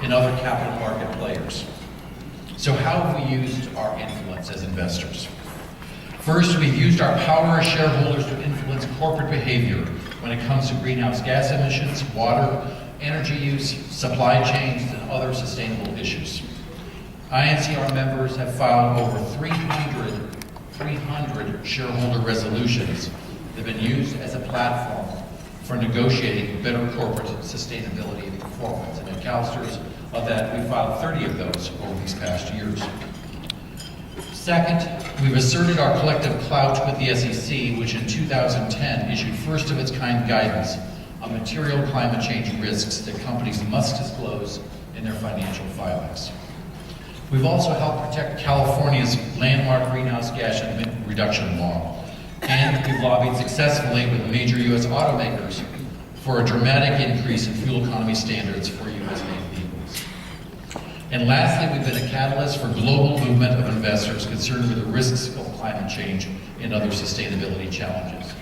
and other capital market players. So how have we used our influence as investors? First, we've used our power as shareholders to influence corporate behavior when it comes to greenhouse gas emissions, water, energy use, supply chains, and other sustainable issues. INCR members have filed over 300 shareholder resolutions that have been used as a platform for negotiating better corporate sustainability and performance. And at CalSTRS, of that, we filed 30 of those over these past years. Second, we've asserted our collective clout with the SEC, which in 2010 issued first of its kind guidance on material climate change risks that companies must disclose in their financial filings. We've also helped protect California's landmark greenhouse gas reduction law, and we've lobbied successfully with major U.S. automakers for a dramatic increase in fuel economy standards for U.S.-made vehicles. And lastly, we've been a catalyst for global movement of investors concerned with the risks of climate change and other sustainability challenges.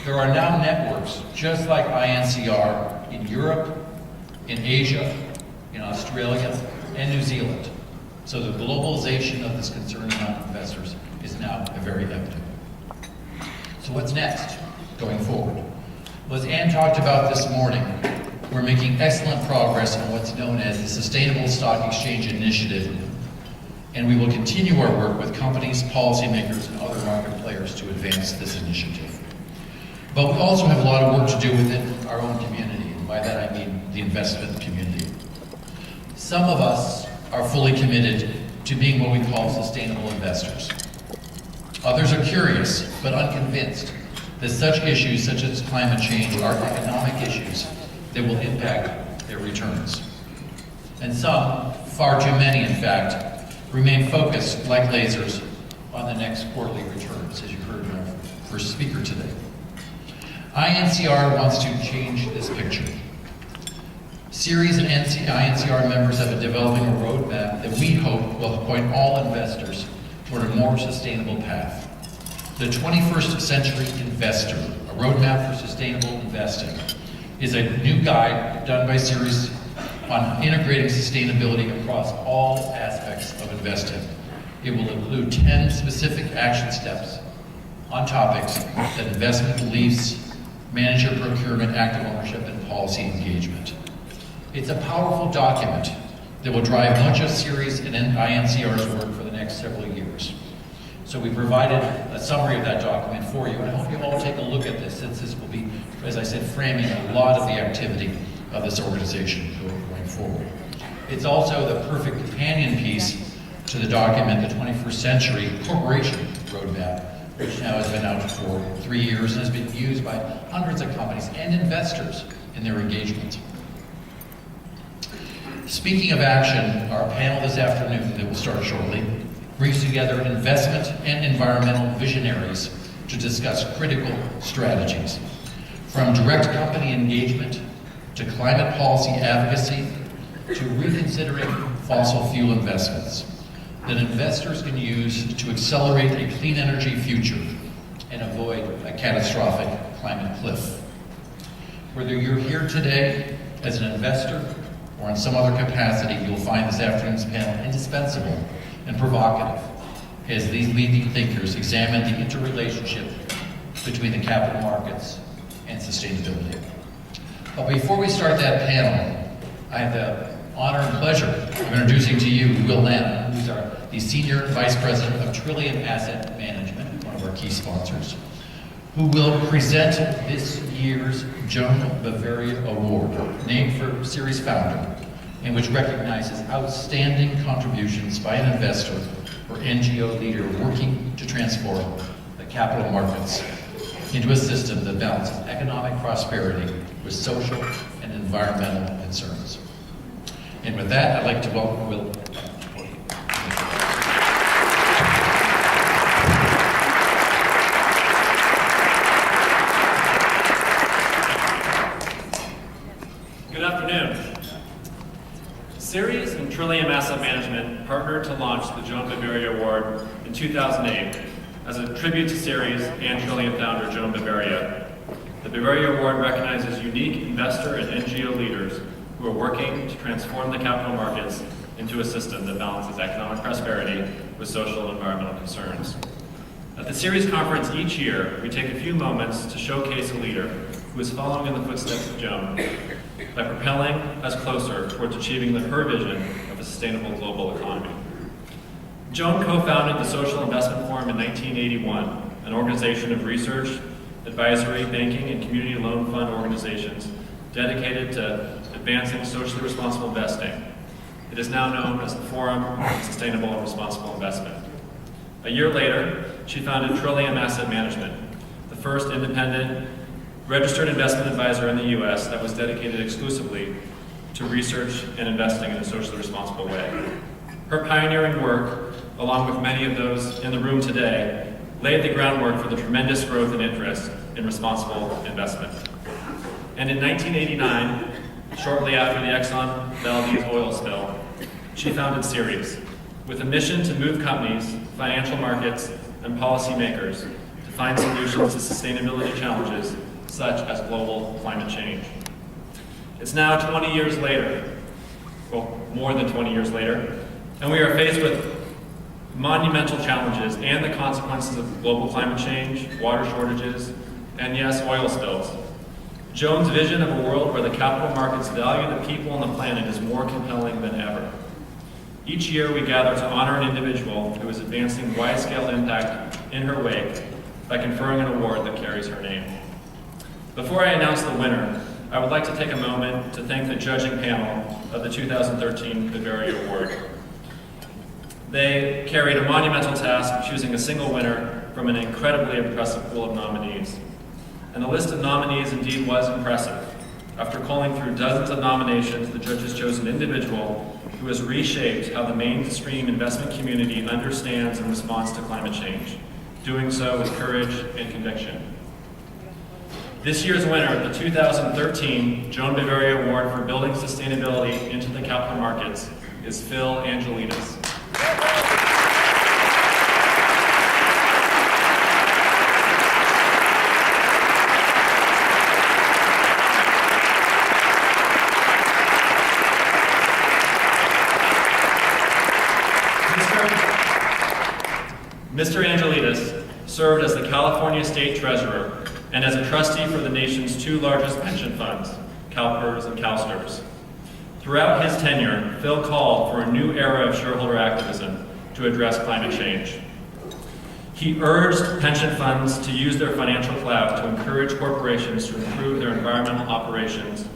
There are now networks just like INCR in Europe, in Asia, in Australia, and New Zealand. So the globalization of this concern among investors is now very evident. So what's next going forward? Well, as Ann talked about this morning, we're making excellent progress on what's known as the Sustainable Stock Exchange Initiative, and we will continue our work with companies, policymakers, and other market players to advance this initiative. But we also have a lot of work to do within our own community, and by that I mean the investment community. Some of us are fully committed to being what we call sustainable investors. Others are curious, but unconvinced, that such issues such as climate change are economic issues that will impact their returns. And some, far too many in fact, remain focused like lasers on the next quarterly returns, as you heard from our first speaker today. INCR wants to change this picture. Ceres and INCR members have been developing a roadmap that we hope will point all investors toward a more sustainable path. The 21st Century Investor, a roadmap for sustainable investing, is a new guide done by Ceres on integrating sustainability across all aspects of investing. It will include 10 specific action steps on topics that investment beliefs, manager procurement, active ownership, and policy engagement. It's a powerful document that will drive much of Ceres and INCR's work for the next several years. So we provided a summary of that document for you, and I hope you all take a look at this, since this will be, as I said, framing a lot of the activity of this organization going forward. It's also the perfect companion piece to the document, the 21st Century Corporation Roadmap, which now has been out for 3 years and has been used by hundreds of companies and investors in their engagement. Speaking of action, our panel this afternoon that will start shortly brings together investment and environmental visionaries to discuss critical strategies, from direct company engagement to climate policy advocacy to reconsidering fossil fuel investments that investors can use to accelerate a clean energy future and avoid a catastrophic climate cliff. Whether you're here today as an investor or in some other capacity, you'll find this afternoon's panel indispensable and provocative as these leading thinkers examine the interrelationship between the capital markets and sustainability. But before we start that panel, I have the honor and pleasure of introducing to you Will Lanham, who's the Senior Vice President of Trillium Asset Management, one of our key sponsors, who will present this year's Joan Bavaria Award, named for Ceres founder, and which recognizes outstanding contributions by an investor or NGO leader working to transform the capital markets into a system that balances economic prosperity with social and environmental concerns. And with that, I'd like to welcome Will. Good afternoon. Ceres and Trillium Asset Management partnered to launch the Joan Bavaria Award in 2008 as a tribute to Ceres and Trillium founder Joan Bavaria. The Bavaria Award recognizes unique investor and NGO leaders who who are working to transform the capital markets into a system that balances economic prosperity with social and environmental concerns. At the series conference each year, we take a few moments to showcase a leader who is following in the footsteps of Joan by propelling us closer towards achieving her vision of a sustainable global economy. Joan co-founded the Social Investment Forum in 1981, an organization of research, advisory, banking, and community loan fund organizations dedicated to advancing socially responsible investing. It is now known as the Forum on Sustainable and Responsible Investment. A year later, she founded Trillium Asset Management, the first independent registered investment advisor in the U.S. that was dedicated exclusively to research and investing in a socially responsible way. Her pioneering work, along with many of those in the room today, laid the groundwork for the tremendous growth and interest in responsible investment. And in 1989, shortly after the Exxon Valdez oil spill, she founded Ceres, with a mission to move companies, financial markets, and policymakers to find solutions to sustainability challenges such as global climate change. It's now 20 years later, well, more than 20 years later, and we are faced with monumental challenges and the consequences of global climate change, water shortages, and yes, oil spills. Joan's vision of a world where the capital markets value the people on the planet is more compelling than ever. Each year we gather to honor an individual who is advancing wide-scale impact in her wake by conferring an award that carries her name. Before I announce the winner, I would like to take a moment to thank the judging panel of the 2013 Bavaria Award. They carried a monumental task of choosing a single winner from an incredibly impressive pool of nominees. And the list of nominees indeed was impressive. After calling through dozens of nominations, the judges chose an individual who has reshaped how the mainstream investment community understands and responds to climate change, doing so with courage and conviction. This year's winner, the 2013 Joan Bavaria Award for Building Sustainability into the Capital Markets, is Phil Angelides. Mr. Angelides served as the California State Treasurer and as a trustee for the nation's two largest pension funds, CalPERS and CalSTRS. Throughout his tenure, Phil called for a new era of shareholder activism to address climate change. He urged pension funds to use their financial clout to encourage corporations to improve their environmental operations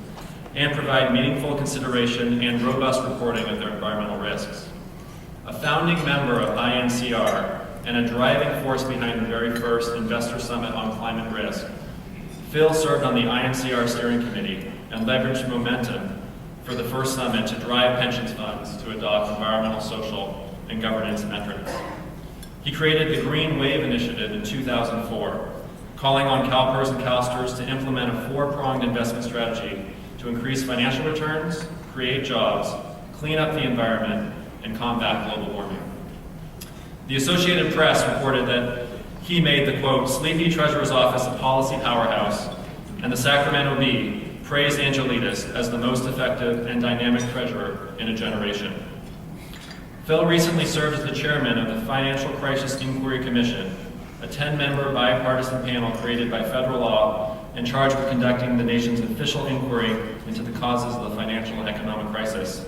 and provide meaningful consideration and robust reporting of their environmental risks. A founding member of INCR and a driving force behind the very first Investor Summit on Climate Risk, Phil served on the INCR Steering Committee and leveraged momentum for the first summit to drive pension funds to adopt environmental, social, and governance metrics. He created the Green Wave Initiative in 2004, calling on CalPERS and CalSTRS to implement a four-pronged investment strategy to increase financial returns, create jobs, clean up the environment, and combat global warming. The Associated Press reported that he made the, quote, sleepy treasurer's office a policy powerhouse, and the Sacramento Bee praised Angelides as the most effective and dynamic treasurer in a generation. Phil recently served as the chairman of the Financial Crisis Inquiry Commission, a 10-member bipartisan panel created by federal law and charged with conducting the nation's official inquiry into the causes of the financial and economic crisis.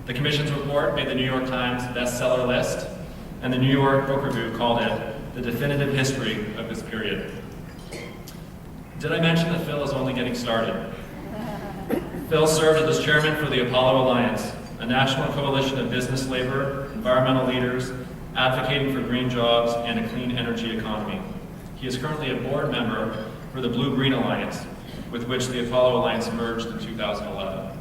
The commission's report made the New York Times bestseller list, and the New York Book Review called it the definitive history of this period. Did I mention that Phil is only getting started? Phil served as chairman for the Apollo Alliance, a national coalition of business, labor, environmental leaders advocating for green jobs and a clean energy economy. He is currently a board member for the Blue-Green Alliance, with which the Apollo Alliance merged in 2011.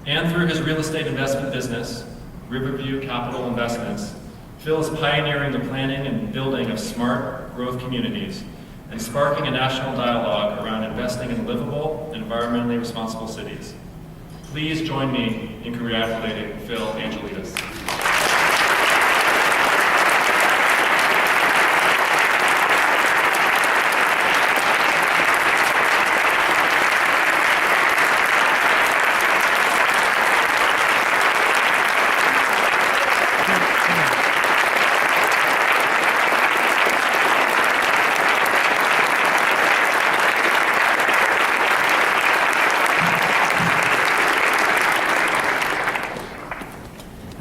And through his real estate investment business, Riverview Capital Investments, Phil is pioneering the planning and building of smart growth communities and sparking a national dialogue around investing in livable, environmentally responsible cities. Please join me in congratulating Phil Angelides.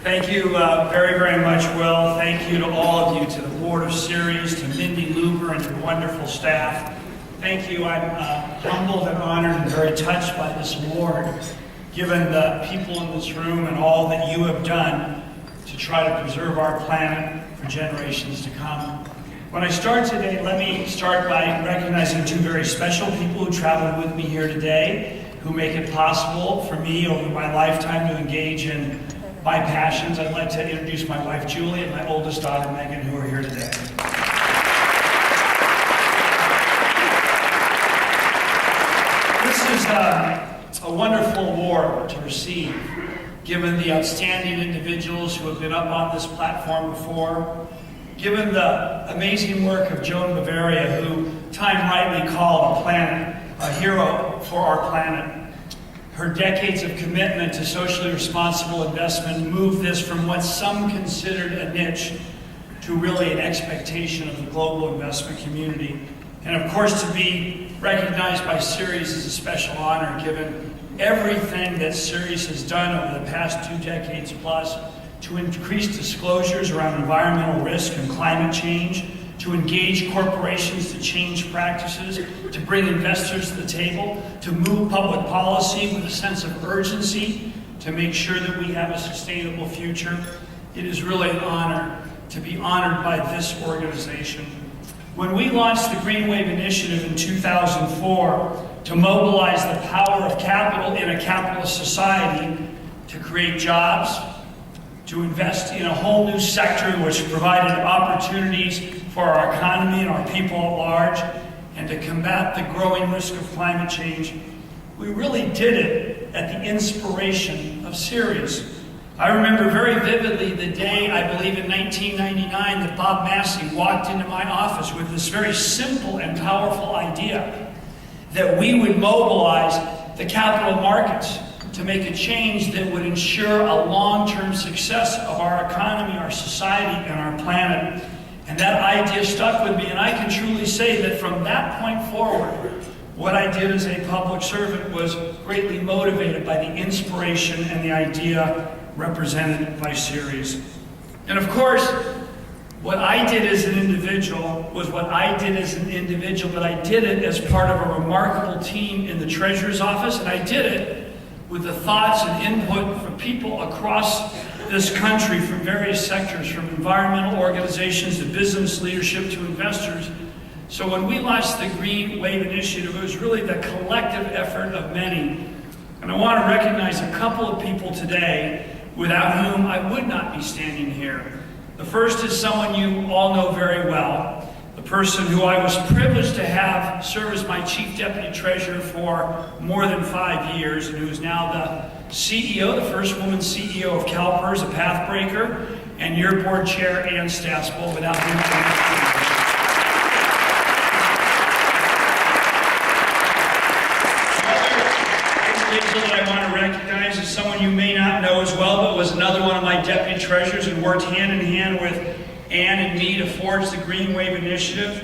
Thank you very, very much, Will. Thank you to all of you, to the Board of Ceres, to Mindy Luber and your wonderful staff. Thank you. I'm humbled and honored and very touched by this award, given the people in this room and all that you have done to try to preserve our planet for generations to come. When I start today, let me start by recognizing two very special people who traveled with me here today, who make it possible for me over my lifetime to engage in my passions. I'd like to introduce my wife, Julie, and my oldest daughter, Megan, who are here today. This is a wonderful award to receive, given the outstanding individuals who have been up on this platform before, given the amazing work of Joan Bavaria, who Time rightly called a hero for our planet. Her decades of commitment to socially responsible investment moved this from what some considered a niche to really an expectation of the global investment community. And of course, to be recognized by Ceres is a special honor, given everything that Ceres has done over the past 2 decades plus to increase disclosures around environmental risk and climate change, to engage corporations to change practices, to bring investors to the table, to move public policy with a sense of urgency to make sure that we have a sustainable future. It is really an honor to be honored by this organization. When we launched the Green Wave Initiative in 2004 to mobilize the power of capital in a capitalist society to create jobs, to invest in a whole new sector which provided opportunities for our economy and our people at large, and to combat the growing risk of climate change, we really did it at the inspiration of Ceres. I remember very vividly the day, I believe in 1999, that Bob Massey walked into my office with this very simple and powerful idea that we would mobilize the capital markets to make a change that would ensure a long-term success of our economy, our society, and our planet. And that idea stuck with me, and I can truly say that from that point forward, what I did as a public servant was greatly motivated by the inspiration and the idea represented by Ceres. And of course, what I did as an individual was what I did as an individual, but I did it as part of a remarkable team in the Treasurer's office, and I did it with the thoughts and input from people across this country, from various sectors, from environmental organizations to business leadership to investors. So when we launched the Green Wave Initiative, it was really the collective effort of many. And I want to recognize a couple of people today without whom I would not be standing here. The first is someone you all know very well, the person who I was privileged to have serve as my Chief Deputy Treasurer for more than 5 years, and who is now the CEO, the first woman CEO of CalPERS, a pathbreaker, and your board chair, Ann Staspel, without him. That I want to recognize is someone you may not know as well, but was another one of my deputy treasurers and worked hand in hand with Ann and me to forge the Green Wave Initiative,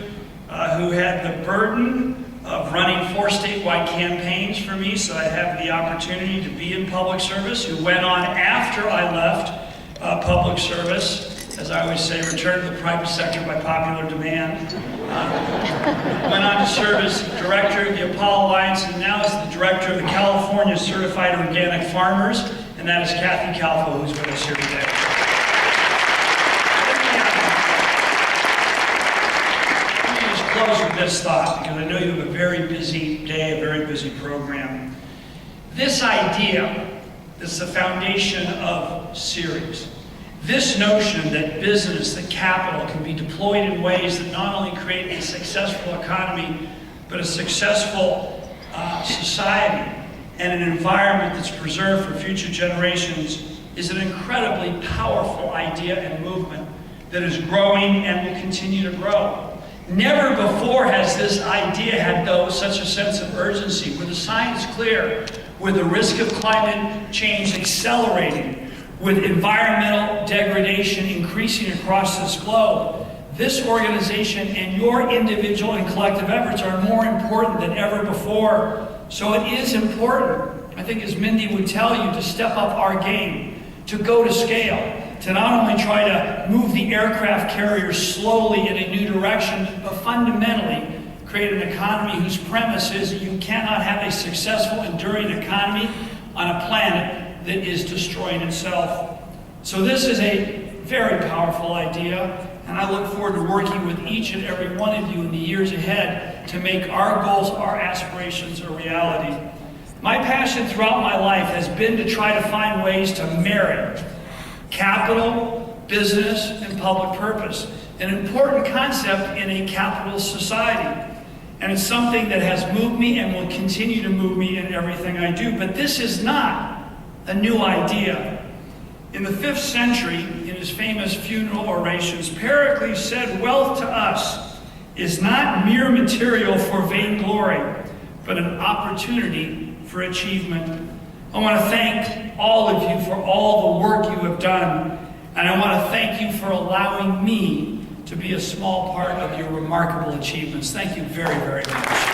who had the burden of running 4 statewide campaigns for me, so I have the opportunity to be in public service, who went on after I left public service, as I always say, returned to the private sector by popular demand. Went on to serve as director of the Apollo Alliance, and now is the director of the California Certified Organic Farmers, and that is Kathy Calfo, who's with us here today. Let me just close with this thought, because I know you have a very busy day, a very busy program. This idea is the foundation of Ceres. This notion that business, that capital can be deployed in ways that not only create a successful economy, but a successful society and an environment that's preserved for future generations is an incredibly powerful idea and movement that is growing and will continue to grow. Never before has this idea had, though, such a sense of urgency, where the sign is clear, where the risk of climate change accelerating, with environmental degradation increasing across this globe. This organization and your individual and collective efforts are more important than ever before. So it is important, I think as Mindy would tell you, to step up our game, to go to scale, to not only try to move the aircraft carrier slowly in a new direction, but fundamentally create an economy whose premise is that you cannot have a successful, enduring economy on a planet that is destroying itself. So this is a very powerful idea, and I look forward to working with each and every one of you in the years ahead to make our goals, our aspirations a reality. My passion throughout my life has been to try to find ways to marry capital, business, and public purpose, an important concept in a capitalist society. And it's something that has moved me and will continue to move me in everything I do. But this is not a new idea. In the 5th century, in his famous funeral orations, Pericles said, "Wealth to us is not mere material for vainglory, but an opportunity for achievement." I want to thank all of you for all the work you have done, and I want to thank you for allowing me to be a small part of your remarkable achievements. Thank you very, very much.